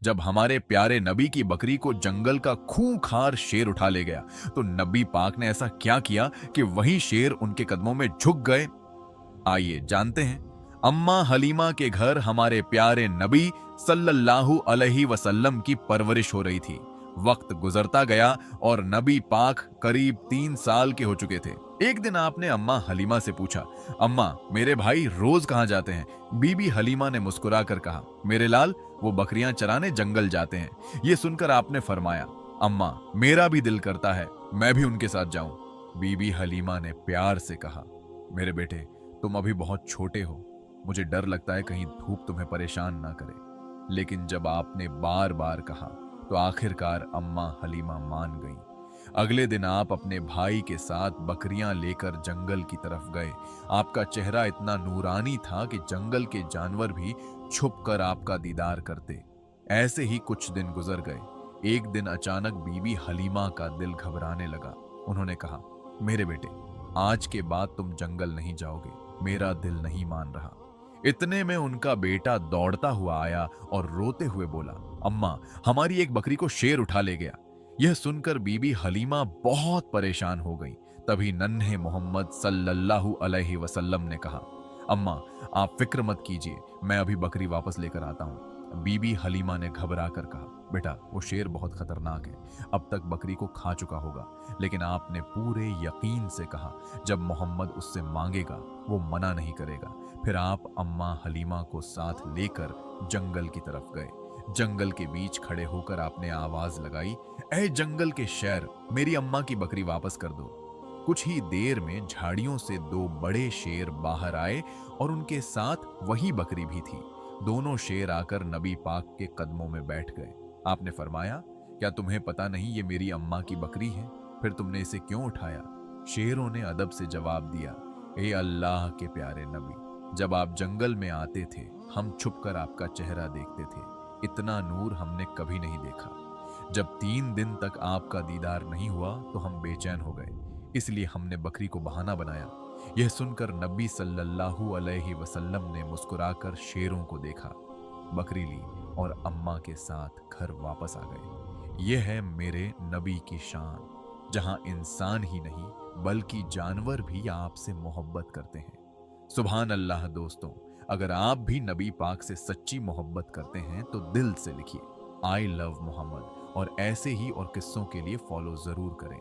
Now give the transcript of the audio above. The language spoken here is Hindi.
जब हमारे प्यारे नबी की बकरी को जंगल का खूंखार शेर उठा ले गया तो नबी पाक ने ऐसा क्या किया कि वही शेर उनके कदमों में झुक गए। आइए जानते हैं। अम्मा हलीमा के घर हमारे प्यारे नबी सल्लल्लाहु अलैहि वसल्लम की परवरिश हो रही थी। वक्त गुजरता गया और नबी पाक करीब 3 साल के हो चुके थे। एक दिन आपने अम्मा हलीमा से पूछा, अम्मा मेरे भाई रोज कहाँ जाते हैं? बीबी हलीमा ने मुस्कुरा कर कहा, मेरे लाल वो बकरियां चराने जंगल जाते हैं। ये सुनकर आपने फरमाया, अम्मा मेरा भी दिल करता है मैं भी उनके साथ जाऊं। बीबी हलीमा ने प्यार से कहा, मेरे बेटे तुम अभी बहुत छोटे हो, मुझे डर लगता है कहीं धूप तुम्हें परेशान ना करे। लेकिन जब आपने बार बार कहा तो आखिरकार अम्मा हलीमा मान गईं। अगले दिन आप अपने भाई के साथ बकरियां लेकर जंगल की तरफ गए। आपका चेहरा इतना नूरानी था कि जंगल के जानवर भी छुपकर आपका दीदार करते। ऐसे ही कुछ दिन गुजर गए। एक दिन अचानक बीबी हलीमा का दिल घबराने लगा। उन्होंने कहा, मेरे बेटे आज के बाद तुम जंगल नहीं जाओगे, मेरा दिल नहीं मान रहा। इतने में उनका बेटा दौड़ता हुआ आया और रोते हुए बोला, अम्मा हमारी एक बकरी को शेर उठा ले गया। यह सुनकर बीबी हलीमा बहुत परेशान हो गई। तभी नन्हे मोहम्मद सल्लल्लाहु अलैहि वसल्लम ने कहा, अम्मा आप फिक्र मत कीजिए, मैं अभी बकरी वापस लेकर आता हूँ। बीबी हलीमा ने घबरा कर कहा, बेटा वो शेर बहुत खतरनाक है, अब तक बकरी को खा चुका होगा। लेकिन आपने पूरे यकीन से कहा, जब मोहम्मद उससे मांगेगा वो मना नहीं करेगा। फिर आप अम्मा हलीमा को साथ लेकर जंगल की तरफ गए। जंगल के बीच खड़े होकर आपने आवाज लगाई, ऐ जंगल के शेर मेरी अम्मा की बकरी वापस कर दो। कुछ ही देर में झाड़ियों से 2 बड़े शेर बाहर आए और उनके साथ वही बकरी भी थी। दोनों शेर आकर नबी पाक के कदमों में बैठ गए। आपने फरमाया, क्या तुम्हें पता नहीं ये मेरी अम्मा की बकरी है? फिर तुमने इसे क्यों उठाया? शेरों ने अदब से जवाब दिया, ए अल्लाह के प्यारे नबी, जब आप जंगल में आते थे हम छुपकर आपका चेहरा देखते थे। इतना नूर हमने कभी नहीं देखा। जब 3 दिन तक आपका दीदार नहीं हुआ तो हम बेचैन हो गए, इसलिए हमने बकरी को बहाना बनाया। यह सुनकर नबी सल्लल्लाहु अलैहि वसल्लम ने मुस्कुराकर शेरों को देखा, बकरी ली और अम्मा के साथ घर वापस आ गए। यह है मेरे नबी की शान, जहां इंसान ही नहीं बल्कि जानवर भी आपसे मोहब्बत करते हैं। सुभान अल्लाह। दोस्तों, अगर आप भी नबी पाक से सच्ची मोहब्बत करते हैं तो दिल से लिखिए, आई लव मोहम्मद, और ऐसे ही और किस्सों के लिए फॉलो जरूर करें।